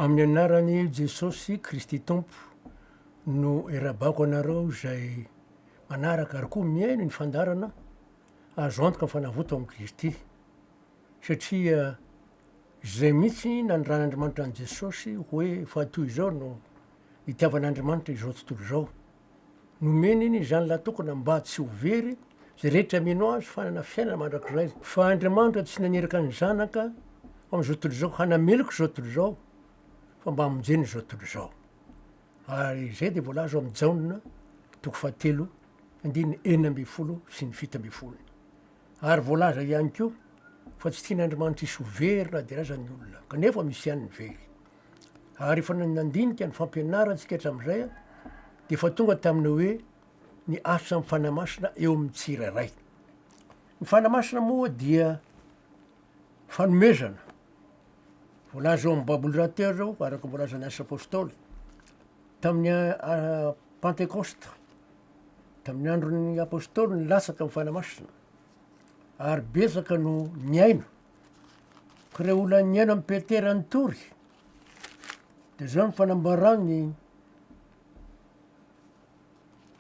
Amin'ny anarany Jesosy Kristy Tompo no irabako anareo zay manaraka ary koa miaino ny fandarana azo antoka ny fanavoto amin'i Kristy. Satria zay mihitsy nanondran'Andriamanitra an' Jesosy hoe fa toy izao no itiavan'Andriamanitra izao tontolo izao. Nomeny iny zany laha tokona mba tsy ho very zay rehetra mino azy fanana fiainana mandrakizay. Fa Andriamanitra tsy naneraka ny zanaka am'izao tontolo izao hanameloko zao tontolo izao fa mba hamonjeny zao tontolo izao. Ary zay de voalaza amin'ny Jaona toko fahatelo andiny enina amby folo sy ny fito amby folo. Ary voalaza ihany koa fa tsy tian'Andriamanitra hisy ho very na de raza ny olona kanefa misy ihany ny very. Ary efa nandinika ny fampianarantsika hatram'izay de fa tonga taminy hoe ny asa amin'ny fanamasina eo amin'ny tsirairay. Ny fanamasina moa dia fanomezana. Voalaza eo amin'ny baboly raha teo zao araka voalaza ny asa apôstôly tamin'ny Pentecoste, tamin'ny andron'ny apôstôly ny lasaka amin'ny fanamasina ary betsaka no niaino ka reo olona niaino amin'ny Petera nitory de zao ny fanambarany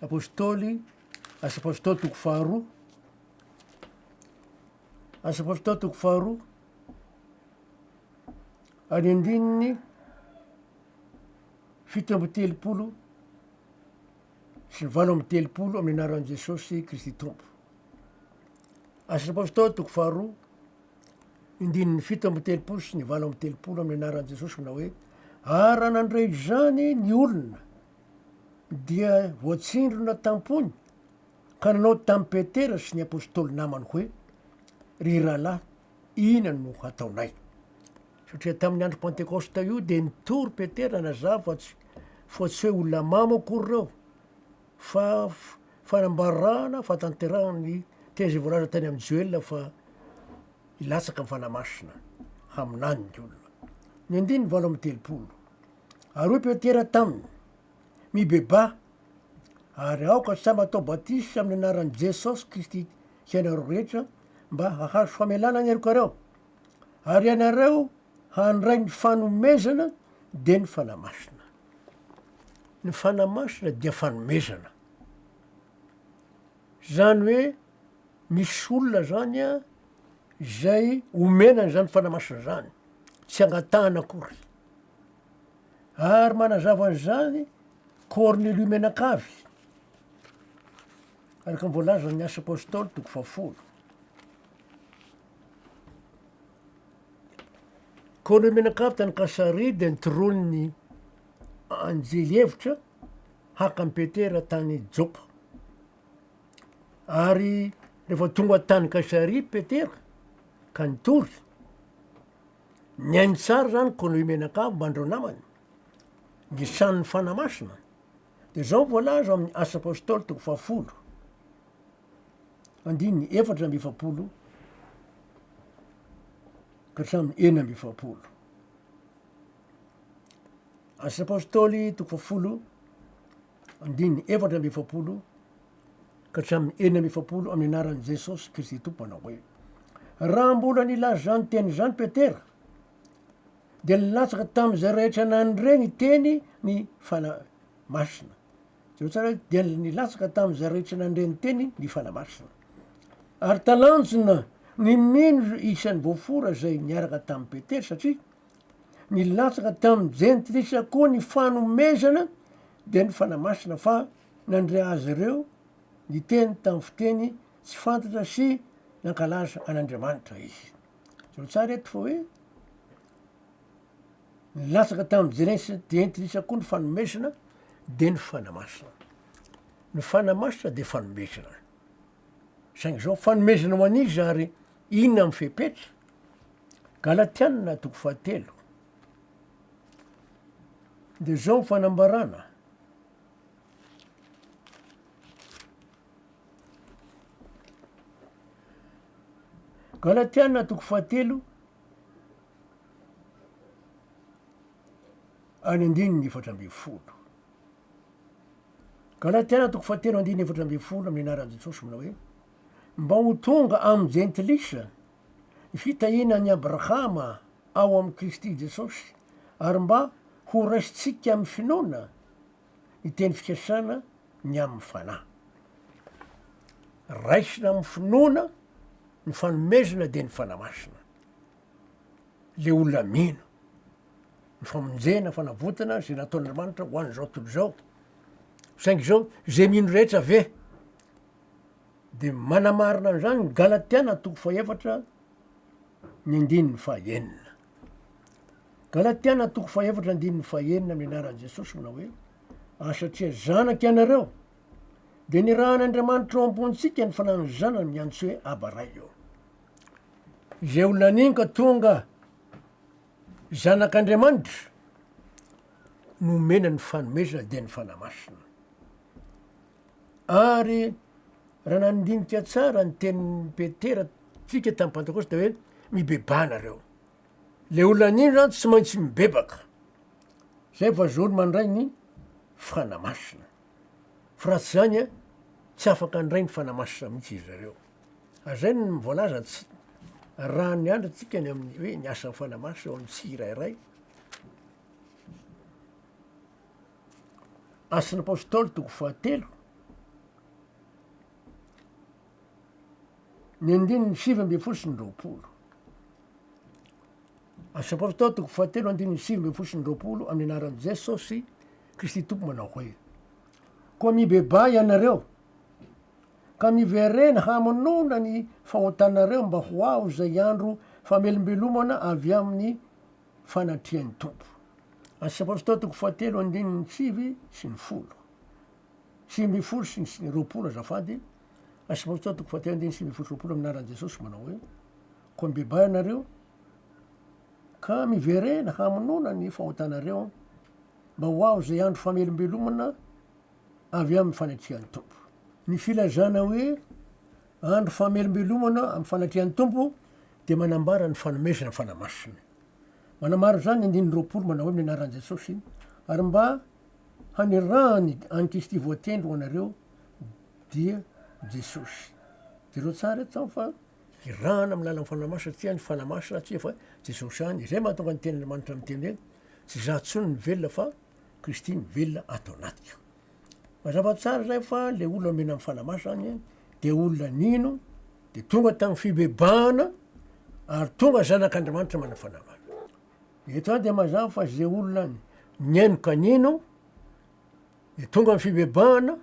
apôstôly, asa apôstôly toko faharoa, asa apôstôly toko faharoa any andininy fito amby telopolo sy ny valo amby telopolo amin'ny anaran'i Jesosy Kristy Tompo. Asa apôstôly toko faharoa indininy fito amby telopolo sy ny valo amby telopolo amin'ny anaran'i Jesosy manao hoe raha nandray zany ny olona dia voatsindrona tampony ka nanao tamin'ny Petera sy ny apôstôly namany hoe ry rahalahy ina no hataonay. Satria tamin'ny andro Pentecoste io de nitory Petera nazava fa tsy hoe olona mamo akory reo fa fanambarana fahatanterahana ny teny zay voalaza tany amin'ny Joel fa hilatsaka amin'ny fanamasina haminany ny olona. Ny andiny valo amby telopolo ary hoe Petera taminy mibeba ary aoka samy atao batisy amin'ny anaran'i Jesosy Kristy ianareo rehetra mba hahazo famelana ny arokareo ary ianareo handray ny fanomezana de ny fanamasina. Ny fanamasina dia fanomezana. Zany hoe misy olona zany a zay omenany zany fanamasina zany, tsy angatahana akory. Ary manazava an'izany Corneliu menakavy araka ny voalaza ny asa apôstôly toko fahafolo. Corneliu menakavy tany Kasary de nitorony anjely hevitra haka amin'ny Petera tany Jopa. Ary rehefa tonga tany Kasary Petera ka nitory niaino tsara zany Corneliu menakavy mba andreo namany nisan'ny fanamasina. De zao voalaza amin'ny asa apôstôly toko fahafolo andininy efatra amby efapolo ka hatramin'ny enina amby efapolo. Asa apôstôly toko fahafolo andininy efatra amby efapolo ka hatramin'ny enina amby efapolo amin'ny anaran'i Jesosy Kristy Tompo manao hoe raha mbola nilazany teny zany Petera de nilatsaka tam'izay rehetra nandreny teny ny fanamasina. Zao tsara hoe de nilatsaka tam'izay rehetra nandreny teny ny fanamasina. Ary talanjona ny mino isan'ny voafora zay niaraka tamin'ny Petera satria nilatsaka tamin'ny jentilisa koa ny fanomezana de ny fanamasina fa nandray azy ireo ny teny tamin'ny fiteny tsy fantatra sy nankalaza an'Andriamanitra izy. Zao tsara eto fa hoe nilatsaka tamin'ny jentilisa koa ny fanomezana de ny fanamasina. Ny fanamasina de fanomezana. Saingy zao fanomezana ho an'izy ary inona amin'ny fepetra? Galatianina toko fahatelo. De zao fanambarana. Galatianina toko fahatelo any andininy efatra amby folo. Galatianina toko fahatelo andininy efatra amby folo amin'ny anaran'i Jesosy manao hoe mba ho tonga amin'ny jentilisa ny fitahiana ny Abrahama ao amin'ny Kristy Jesosy ary mba ho raisitsika amin'ny finoana ny teny fikasana ny amin'ny fanahy. Raisina amin'ny finoana ny fanomezana de ny fanamasina. Le olona mino ny famonjena fanavotana zay nataon'Andriamanitra ho an'izao tontolo zao. Saingy zao zay mino rehetra ve de manamarina an'izany ny Galatiana toko fahaefatra ny andininy fahaenina. Galatiana toko fahaefatra andininy fahaenina amin'ny anaran'i Jesosy manao hoe satria zanaky ianareo de nirahan'Andriamanitra ao ambonitsika ny fananany zanany miantso hoe Aba ray eo. Zay olona aniny ka tonga zanak'Andriamanitra no mena ny fanomezana de ny fanamasina. Ary raha nandinika tsara ny tenin'ny Petera tsika tamin'ny Pentecoste hoe mibebana reo. Le olona aniny zany tsy maintsy mibebaka. Zay fa zoro mandray ny fanamasina. Fa raha tsy zany tsy afaka handray ny fanamasina mihitsy izy zareo. Zay ny mivoalaza tsy raha ny andra tsika ny amin'ny hoe ny asan'ny fanamasina eo amin'ny tsirairay. Asan'ny apôstôly toko fahatelo ny andininy 7 sy ny 20. Asan'ny apôstôly toko fahatelo andininy 7 sy ny 20 amin'ny anaran'i Jesosy Kristy tompo manao hoe koa mibeba ianareo ka miverena hamonona ny fahotanareo mba ho ao zay andro famelombelomana avy amin'ny fanatrian'ny tompo. Asan'ny apôstôly toko fahatelo andininy 7 sy ny 10. 7 sy ny 20 azafady. Asan'ny apôstôly toko fahatelo andininy 7 sy 20 amin'ny anaran'i Jesosy manao hoe koa mibeba ianareo ka miverena hamonona ny fahotanareo mba ho ao zay andro famelombelomana avy amin'ny fanatrian'ny tompo. Ny filazana hoe andro famelombelomana amin'ny fanatrian'ny tompo de manambara ny fanomezana fanamasina. Manamara zany andininy 20 manao hoe amin'ny anaran'i Jesosy ary mba hanirahany any Kristy voatendry ho anareo dia Jesosy. Jereo tsara eto zao fa irahana amin'ny lalan'ny fanamasina satria ny fanamasina tsy efa Jesosy any. Zay mahatonga ny tenin'Andriamanitra amin'ny teny hoe tsy za tsony ny velona fa Kristy ny velona atao anatika. Mazava tsara zay fa le olona mena amin'ny fanamasina any de olona nino de tonga tamin'ny fibebahana ary tonga zanak'Andriamanitra mana fanamasina. Eto any de mazava fa zay olona niainoka nino de tonga amin'ny fibebahana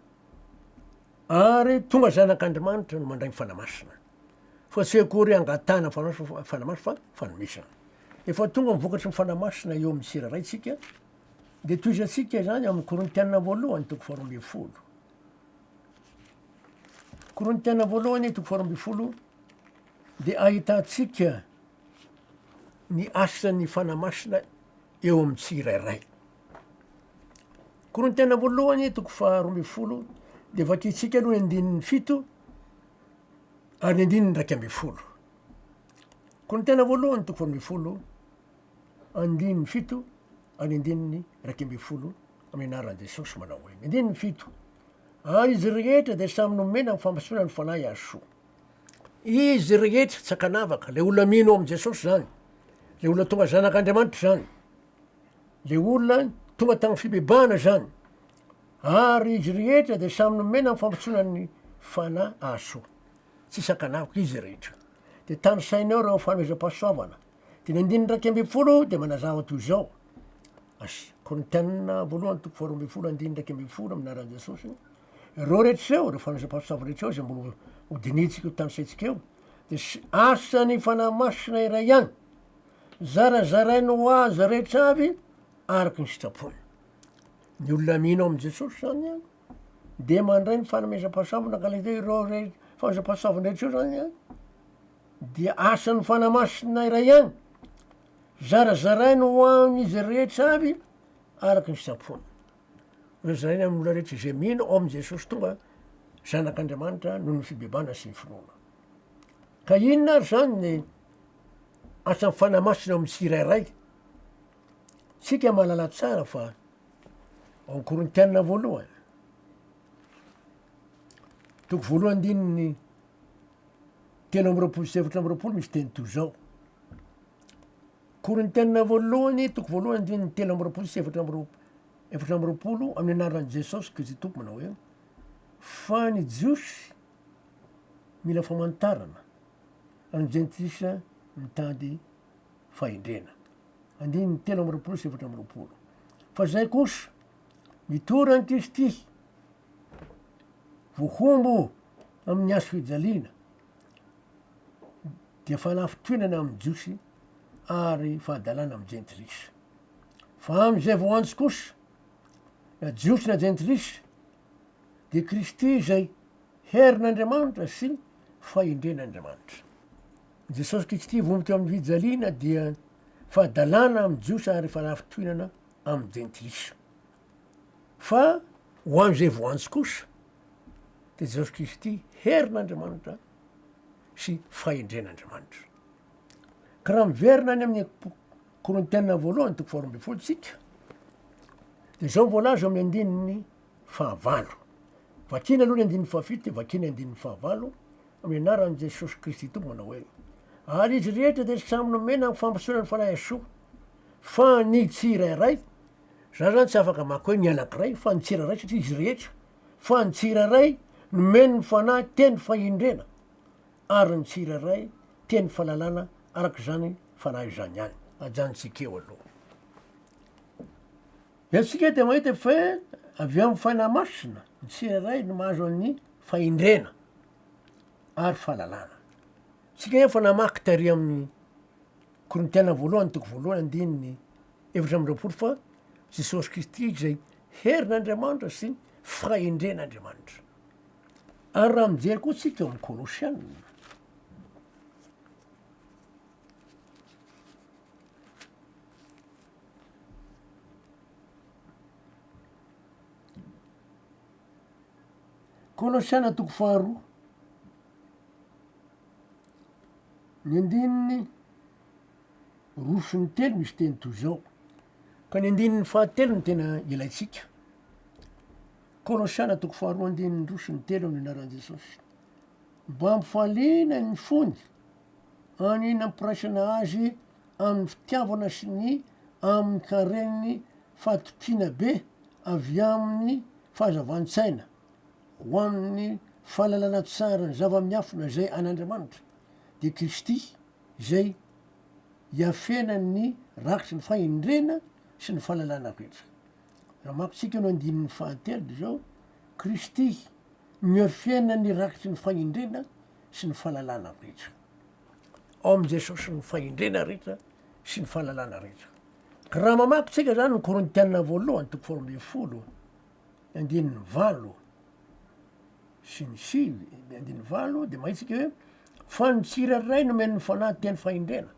ary tonga zanak'Andriamanitra no mandray ny fanamasina. Fa tsy akory angatana fanamasina fa fanomezana. Efa tonga mivokatry ny fanamasina eo amin'ny tsirairay tsika de toizatsika zany amin'ny Korintiana voalohany toko 12. Korintiana voalohany toko 12 de ahitatsika ny asan'ny fanamasina eo amin'ny tsirairay. Korintiana voalohany toko 12 de vakitsika aloha ny andininy 7 ary ny andininy 12. Korintiana voalohany toko 12 andininy 7 ary andininy 12 amin'ny anaran'i Jesosy manao hoe andininy 7 izy rehetra de samy nomena ny fampasoana ny fanahy azo soa. Izy rehetra tsy akanavaka le olona mino ao amin'i Jesosy zany, le olona tonga zanak'Andriamanitra zany, le olona tonga tamin'ny fibebahana zany, ary izy rehetra de samy nomena ny fampasoana ny fanahy azo soa. Tsisy akanavaka izy rehetra. De tany sainao reo fanomezam-pahasoavana. De ny andininy 12 de manazava toy izao. Korintiana voalohany toko 12 andininy 12 amin'ny anaran'i Jesosy. Reo rehetra eo, reo fanomezam-pahasoavana rehetra eo zay mbola hodinitsika io tany saitsika eo. De asan'ny fanamasina iray ihany zarazarainy ho azy rehetra avy araky ny sitrapony. Ny olona mino amin'i Jesosy zany de mandray ny fanomezam-pahasoavana ka le ireo fanomezam-pahasoavana rehetra eo zany dia asan'ny fanamasina iray ihany zarazarainy ho an'izy rehetra avy araky ny sitrapony. Zarazarainy amin'ny olona rehetra zay mino ao amin'i Jesosy tonga zanak'Andriamanitra noho ny fibebahana sy ny finoana. Ka inona ary zany ny asan'ny fanamasina amin'ny tsirairay? Tsika mahalala tsara fa ao Korintiana voalohany toko voalohany andininy 3 sy 4 misy teny toy izao. Korintianina voalohany toko voalohany andininy telo amby roapolo sy efatra amby roapolo amin'ny anaran'i Jesosy Kristy Tompo manao hoe fa ny jiosy mila famantarana ary ny jentilisa mitady fahendrena. Andininy telo amby roapolo sy efatra amby roapolo. Fa zay kosa mitora ny Kristy voahombo amin'ny azo fijaliana dia fahalafitoenana amin'ny jiosy ary fahadalana amin'ny jentilisa. Fa am'izay vao antsy kosa na jiosy na jentilisa de Kristy zay herin'Andriamanitra sy fahendren'Andriamanitra. Jesosy Kristy vombotry amin'ny fijaliana dia fahadalana amin'ny jiosy ary fahalafitoenana amin'ny jentilisa. Fa ho am'izay vao antsy kosa de Jesosy Kristy herin'Andriamanitra sy fahendren'Andriamanitra. Ka raha miverina any amin'ny Korintianina voalohany toko 12 tsika de zao voalaza amin'ny andininy fahavalo. Vakina aloha ny andininy fahafito de vakina andininy fahavalo amin'ny anaran'i Jesosy Kristy Tompo manao hoe ary izy rehetra de samy nomena ny fampasoana ny fanahy soa fa ny tsirairay. Za zany tsy afaka maka hoe ny anankiray fa ny tsirairay satria izy rehetra fa ny tsirairay nomeny ny fanahy teny fahendrena ary ny tsirairay teny fahalalana arak'izany fanahy zany ihany. Ajanontsika eo aloha. Iatsika de mahita fa avy amin'ny fanahy masina ny tsirairay no mahazo an'ny fahendrena ary fahalalana. Tsika efa namaky tary amin'ny Korintianina voalohany toko voalohany andininy efatra amby roapolo fa Jesosy Kristy zay herin'Andriamanitra sy fahendren'Andriamanitra. Ary raha mijery koa tsika eo amin'ny Kolosianina. Kolosiana toko faharoa ny andininy roa sy ny telo misy teny toy zao. Ka ny andininy fahatelo ny tena ilaitsika. Kolosiana toko faharoa andininy roa sy ny telo amin'ny anaran'i Jesosy. Mba ampifaliana ny fony any nampiraisana azy amin'ny fitiavana sy ny amin'ny kareniny fahatokiana be avy amin'ny fahazavan-tsaina ho amin'ny fahalalana tsara ny zava-miafina zay an'Andriamanitra de Kristy zay iafenany rakitry ny fahendrena sy ny fahalalana rehetra. Raha makitsika no andininy fahatelo de zao Kristy miafenany rakitry ny fahendrena sy ny fahalalana rehetra. Ao am' Jesosy ny fahendrena rehetra sy ny fahalalana rehetra. Ka raha mamaky tsika zany ny Korintianina voalohany toko 12 andininy valo sy ny sivy andininy valo de mahitsika hoe fa ny tsirairay nomeny ny fanahy teny fahendrena.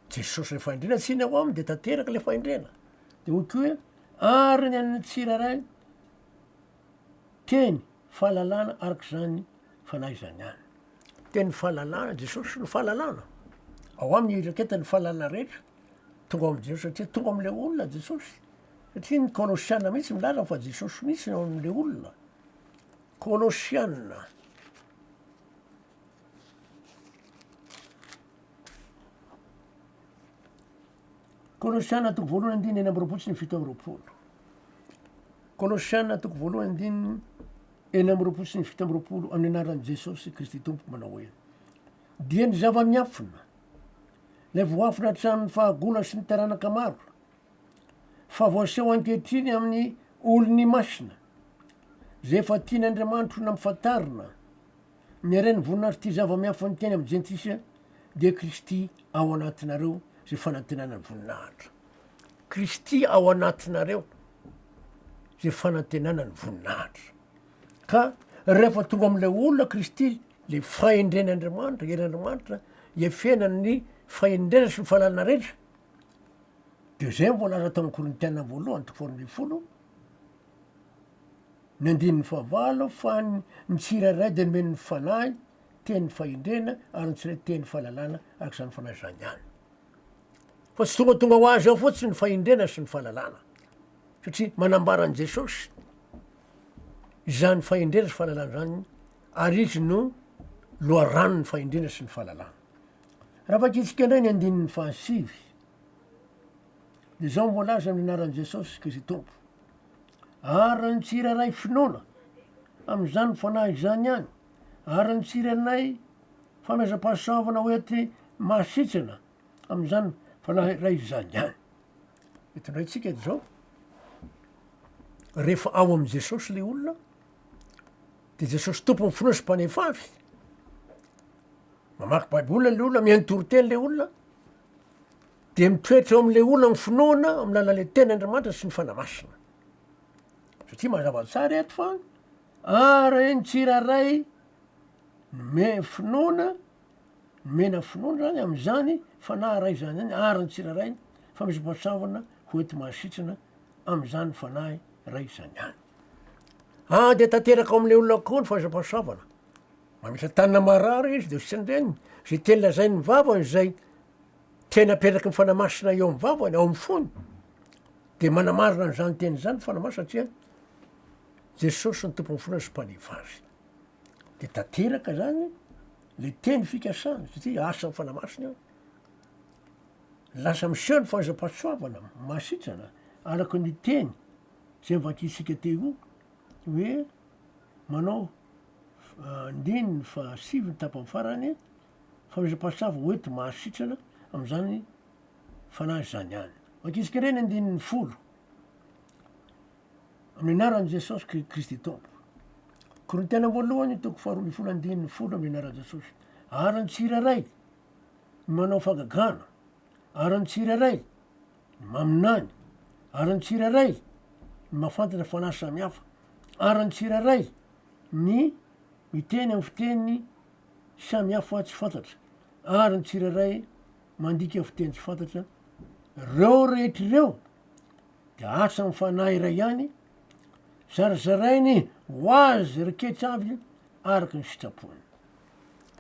Jesosy le fahendrena tsy iny ao aminy de tanteraka le fahendrena. De hoy koa hoe ary ny an'ny tsirairay teny fahalalana arak'izany fanahy zany ihany. Teny fahalalana Jesosy ny fahalalana. Ao aminy raketany fahalalana rehetra tonga ao am'Jesosy satria tonga am'le olona Jesosy. Satria ny Kolosianina mihitsy milaza fa Jesosy mihitsy ao am'le olona. Kolosianina Kolosianina toko voalohany andininy enina amby roapolo sy ny fito amby roapolo. Kolosianina toko voalohany andininy enina amby roapolo sy ny fito amby roapolo amin'ny anaran'i Jesosy Kristy Tompo manao hoe dia ny zava-miafina lay voafina hatramin'ny fahagola sy ny taranaka maro fa voaseho ankehitriny amin'ny olony masina zay efa tian'Andriamanitra ho nampifantarina miareny voninahitra ty zava-miafina ny teny amin'ny jentilisa de Kristy ao anatinareo zay fanantenana ny voninahitra. Kristy ao anatinareo zay fanantenana ny voninahitra. Ka rehefa tonga am'le olona Kristy le fahendren'Andriamanitra, herin'Andriamanitra iafenany ny fahendrena sy ny fahalalana rehetra. De zay mbola aza tamin'ny Korintianina voalohany toko 12 ny andininy fahavalo fa ny tsirairay de nomeny ny fanahy teny fahendrena ary ny tsirairay teny fahalalana arak'izany fanahy zany ihany. Fa tsy tonga ho azy ao fotsiny ny fahendrena sy ny fahalalana satria manambara an' Jesosy zany fahendrena sy fahalalana zany ary izy no loharano ny fahendrena sy ny fahalalana. Raha vakitsika indray ny andininy fahasivy de zao moalaza amin'ny anaran'i jesosy kristy tompo ary ny tsiraray finoana am'izany fanahy zany ihany ary ny tsiranay famezam-pahasoavana oety mahasitrana am'izany fanahy ray zany ihany etondraytsika edy zao rehefa ao am' jesosy le olona de jesosy tompo ny finoana sy mpanefavy mamaky baibola le olona miantoroteny le olona de mitoetra eo am'le olona ny finoana amy lalan'le tena andriamanitra sy ny fanamasina satria mazava tsara eto fa ary ny tsiraray me finoana mena finoana zany am'izany fanahy ray zany zany ary ny tsiraray fa misy mpasavana hoety mahasitrana am'izany fanahy ray zany any de tanteraka ao am'le olona koa ny fahazam-pahasoavana mamitra tanina marary izy de sitranyireny zay teny lazay ny vavany zay tena aperaky ny fanamasina eo amy vavany ao amy fony de manamarina ny zany teny zany fanamasina satria jesosy ny tompo ny finoana sy mpanefavy de tanteraka zany le teny fikasana satria asa ny fanamasina io lasa miseho ny fahazam-pahasoavana mahasitrana araky ny teny zay mivakitsika teo hoe manao andininy fa sivy ny tapany farany famezam-pahasoava oety mahasitrana am'izany fanahy zany any vakitsika reny andininy folo amin'ny anaran'i jesosy kristy tompo korintiana voalohany toko faharoa ambiny folo andininy folo amin'ny anaran'i jesosy ary ny tsiraray manao fagagana ary ny tsiraray maminany ary ny tsiraray ny mahafantatra fanahy samihafa ary ny tsiraray ny miteny amy fiteny samihafa tsy fantatra ary ny tsiraray mandika fiteny tsy fantatra reo rehetra reo de asa ny fanahy iray ihany zarazarainy ho azy reketra avy araky ny sitrapony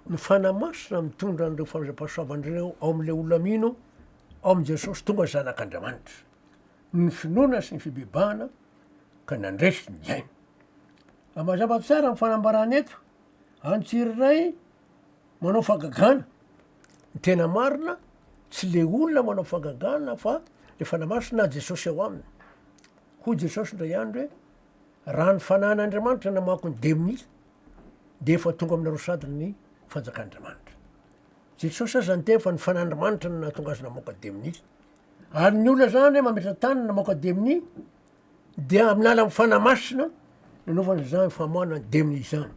ny fanamasina mitondra an'ireo famezam-pahasoavandreo ao am'le olona mino ao am' jesosy tonga zanak'andriamanitra ny finoana sy ny fibebahana ka nandresy ny aina amazava tsara ny fanambarany eto any tsiriray manao fagagana ny tena marina tsy le olona manao fagagana fa le fanamasina jesosy ao aminy hoy jesosy ndray andro hoe raha ny fanan'andriamanitra namako ny demony de efa tonga aminareo sady ny fanjak'andriamanitra jesosy azy zany tena fa ny fanandriamanitra no nahatonga azy namoaka demony ary ny olona zany hoe mametra tany namoaka demony de aminala amy fanamasina nanaovany zany famoana ny demony zany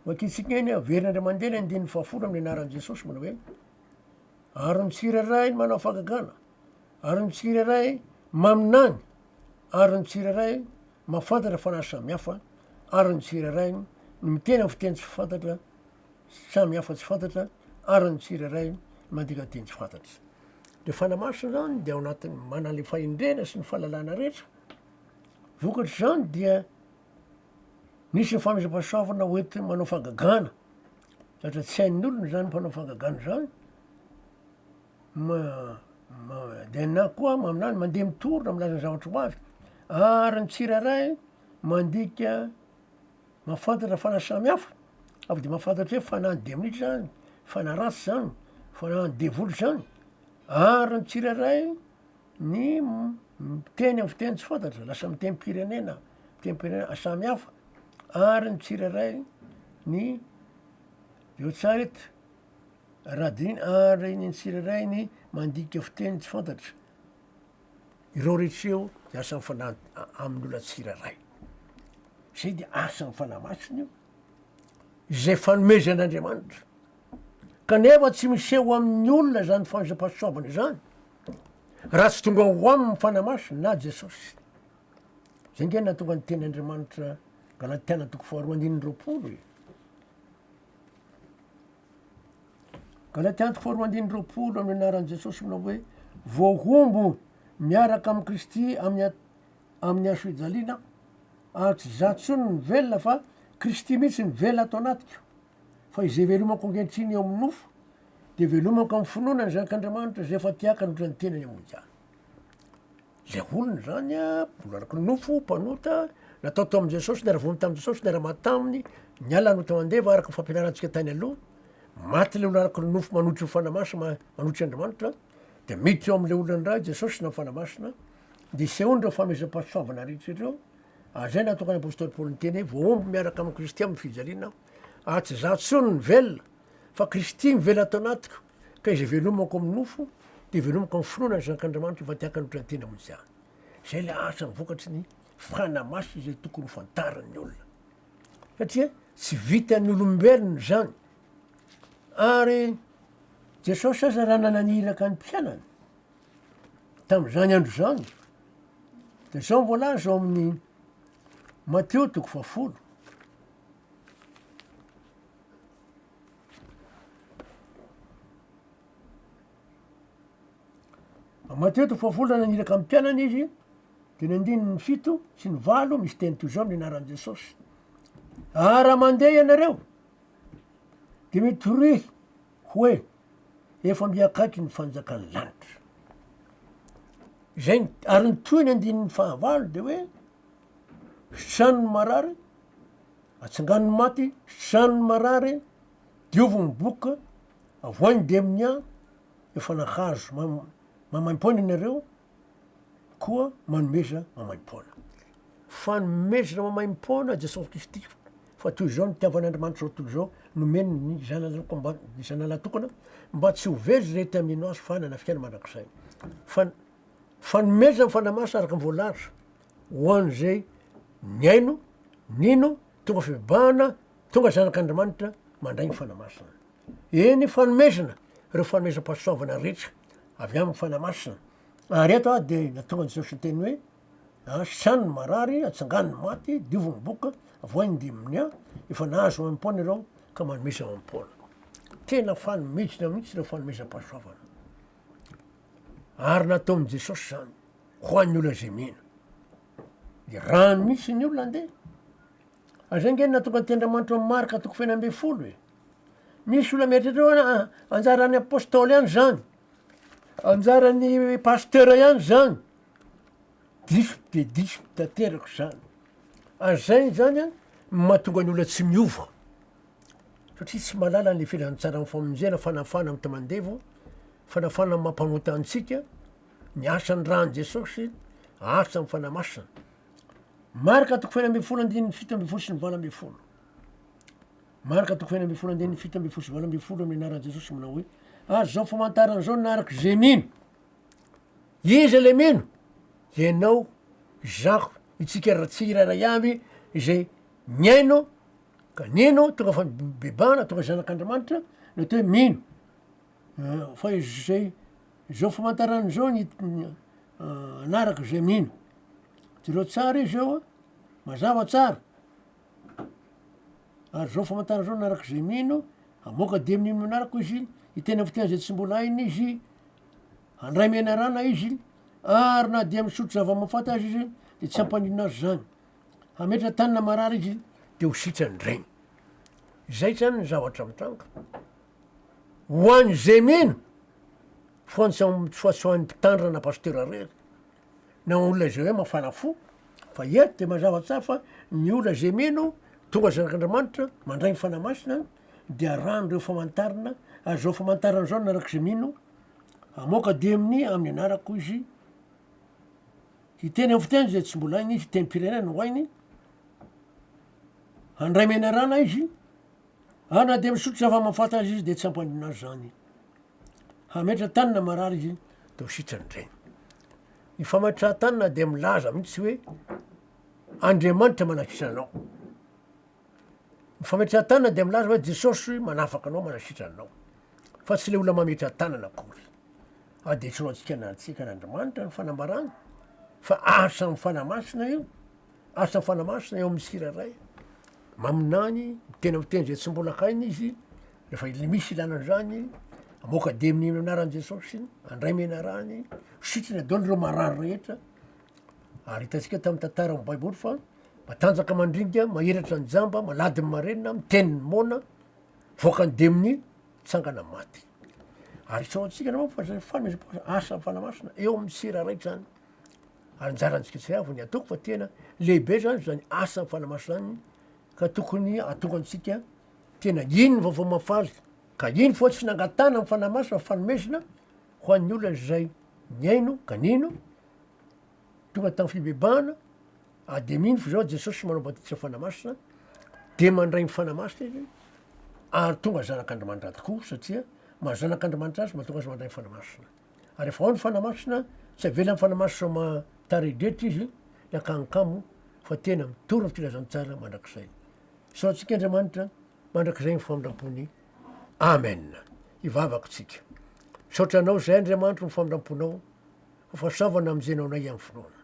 vakitsika eny averin'andriamandeha ny andininy fahafolo amin'ny anaran'i jesosy manao hoe ary ny tsiraray ny manao fagagana ary ny tsiraray maminany ary ny tsiraray mahafantatra fanahy samihafa ary ny tsiraray ny miteny amy fiteny tsy fantatra samihafa tsy fantatra ary ny tsiraray mandika teny tsy fantatra de fanamasina zany de ao anatiny manale fahendrena sy ny fahalalana rehetra vokatry zany dia nisy ny famezam-pahasoavana oety manao fagagana satria tsy hain'olona zany mpanao fagagana zany de na koa maminany mandeha mitorona milaza zavatra ho avy ary ny tsiraray mandika mahafantatra fanahy samihafa avy de mahafantatra hoe fanahy demonitra zany fanahy ratsy zany fanahy devoly zany ary ny tsiraray ny miteny amy fiteny tsy fantatra lasa miteny pirenena samihafa ary ny tsiraray ny eo tsara eto radiny ary ny tsiraray ny mandika fiteny tsy fantatra ireo rehetreo de asan'ny fanahy amin'olona tsiraray zay de asan'ny fanamasina io izay fanomezan'andriamanitra kanefa tsy miseho amin'ny olona zany famezam-pahasoavana zany raha tsy tonga ho aminy fanamasina na jesosy zay nge natonga ny tenyandriamanitra galatiana toko faharoa andininy roapolo e galatiana toko faharoa andininy roapolo amin'ny anaran'i jesosy manao hoe voahombo miaraka amy kristy amin'ny azo fijaliana ary tsy za tsony ny velona fa kristy mihitsy ny velona atao anatiko fa izay velomako ankehitriny eo amin'ny nofo de velomako amy finoana ny zanak'andriamanitra zay efa tiaka notra ny tenany amonjany le olona zany a mbola araky ny nofo mpanota natao tao am' jesosy niara-vonony tamy jesosy niara-maty taminy niala nota mandeva araky ny fampianarantsika tany aloha maty le olona araky ny nofo manotry ny fanamasa manotry andriamanitra de miditra eo am'le olon'raha jesosy nafanamasina de seondreo famezam-pahasoavana rehetrareo zay natokany apôstôly paoly nyteny hoe voaomby miaraka amy kristy amy fijaliana tsy za tsony ny velona fa kristy mivela atao anatiko ka izy velomako amy nofo de velomako amy finoana zanak'andriamanitra fa tiaka notra nyteny am'izany zay le asa mivokatry ny fanamasy zay tokony hofantaran'ny olona satria tsy vitan'ny olombelona zany ary jesosy aza raha nananiraka ny mpianany tam'zany andro zany de zao mivolaza ao amin'ny Matteo 10. Matteo 10 nananiraka amy mpianany izy de ny 7 sy ny 8 misy teny toy zao minaran' Jesosy raha mandeha ianareo de mitorohy hoe efa miakaiky ny fanjakan'ny lanitra zay ary ny toy ny 9 de hoe sanony marary atsanganony maty sanony marary diovony boka avoany de minia efa nahazo mamaim-pona ianareo koa manomeza mamaim-pona fanomezana mamaim-pona Jesosy Kristy fa toy zao nitiavan'Andriamanitra zao toy zao nomeny ny zanalahy-tokana mba tsy hovezy rety amino azy fa nanafiana mandrakizay fanomezana fanamasa araka nyvoalaza hoan'zay nyaino nino tonga fibahana tonga zanak'Andriamanitra mandray ny fanamasina eny fanomezana reo fanomezam-pahasoavana rehetra avy aminy fanamasina ary eto de natonga Jesosy nyteny hoe sanony marary atsanganony maty diovony boka avoany de minia efa nahazo mamimpona ireo ka manomeza mamimpona tena fanomezina mihitsy reo fanomezam-pahasoavana ary natao am' Jesosy zany hoan'ny olona zay mihina de rano misy ny olona andeha azay nge natonga nytendriamanitra marika 20 misy olona mieritrereo anjaran'ny apôstôly ihany zany anjaran'ny pasteur ihany zany disy tanterako zany azay zany mahatonga ny olona tsy miova satria tsy malala n'le filantsara ny famonjena fanafana amy tamandevo fanafana mampanota antsika ny asany rahan' Jesosy asa amy fanamasina marika 20 sy ny 20 marika 20 sy 20 amy anaran' Jesosy manao hoe zao famantarana zao naraky zay mino izy le mino ianao zako itsika ratsiraray avy zay miaino ka nino tonga fa bebana tonga zanak'Andriamanitra no to hoe mino fa izy zay zao famantarana zao anaraky zay mino jereo tsara izy eo mazava tsara ary zao famantarana zao naraky zay mino amoka de amin'ino manarako izy itena fitena zay tsy mbola hainy izy handray mianarana izy ary na dia misotro zava-mafata azy izy de tsy ampanino azy zany hametra tanina marary izy de ho sitrany regny zay zany ny zavatra mitranga hoany zay mino foatsy hoan'ny mpitandra na pasteur rery na olona zay hoe mafana fo fa eto de mazava tsara fa ny olona zay mino tonga zanak'Andriamanitra mandray ny fanamasina de aran'reo famantarana ary zao famantarana zao naraky zay mino amoka de amin'ny anarako izy hiteny amy fiteny zay tsy mbola hainy izy teny pirenena hoainy handray mianarana izy na de misotro zava-mafata azy izy de tsy ampanino azy zany hametra tanina marary izy de ho sitrany regny ny fametra tanina de milaza mihitsy hoe Andriamanitra manasitra anao ny fametra tanina de milaza hoe Jesosy manafaka anao manasitra anao fa tsy le olona mametra tanana akory de tsy ro antsika natsika n'Andriamanitra ny fanambarana fa asa ny fanamasina io asa ny fanamasina eo amy siraray maminany tena miteny zay tsy mbola hainy izy rehefa misy ilanany zany amoka de amin'ino anaran' Jesosy andray mianarany sitrany adaolo reo marary rehetra ary hitatsika tamy tantara amy baiboly fa matanjaka mandringa mahiratra ny jamba malady ny marenina miteniny mona voakany de amin'ny tsangana maty ary sao antsika naman fa zay asa fanamasina eo amy siraray zany ary njarantsika tsy avy ny atoko fa tena lehibe zany zany asa fanamasina zany ka tokony atonga antsika tena iny vaovao mafaly ka iny foa tsy nangatana amy fanamasina fanomezina ho an'ny olona zay miaino kanino tonga tamy fibebahana de mino fo zao jesosy manao batisa fanamasina de mandray ny fanamasina izy ary tonga zanak'andriamanitra tokoa satria mahazanak'andriamanitra azy mahatonga azy mandray ny fanamasina ary efa ao ny fanamasina tsy avela ny fanamasina mataridretra izy ny akanikamo fa tena mitory filazantsara mandrakizay so atsika andriamanitra mandrakizay ny famindram-pony amen ivavaka tsika saotra anao zay andriamanitra ny famindram-ponao fafasaovana am'zenao nay amy fotoana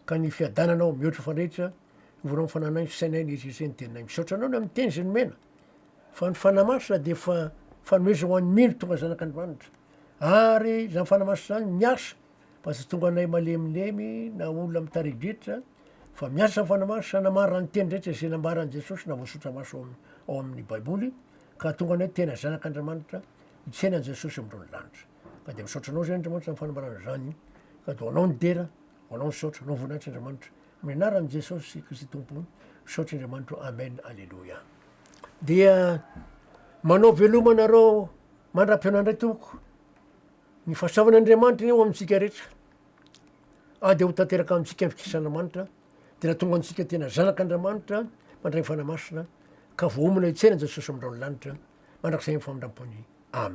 ka ny fiadananao mihoatra fanrehetra vonao fananay sainay ny izy ny teninay misaotra anao ny amy teny zay nomena fa ny fanamasina de fa fanomeza ho an'ny mino tonga zanak'andriamanitra ary zany fanamasina zany miasa fa tsy tonga anay malemilemy na olona mitaridretra fa miasa fanamasa namara ny teny rehetra zay nambaran' jesosy na voasotra maso ao amin'ny baiboly ka tonga anay tena zanak'andriamanitra itsenan' jesosy amindreo ny lanitra ka de misaotra anao zay andriamanitra am'fanambarana zany ka do anao ny dera anao ny saotra anao voninahitra andriamanitra amin'ny anaran' jesosy kristy tompo saotra andriamanitra amen alleloia dia manao veloma anareo mandra-piona ndray toko ny fahasoavan'andriamanitra iny eo amitsika rehetra de ho tanteraka amitsika mfikisan'andriamanitra de nahatonga antsika tena zanak'andriamanitra mandray ny fanamasina ka voaomina itsenan' jesosy amindreo ny lanitra mandrakizay ny famindram-pony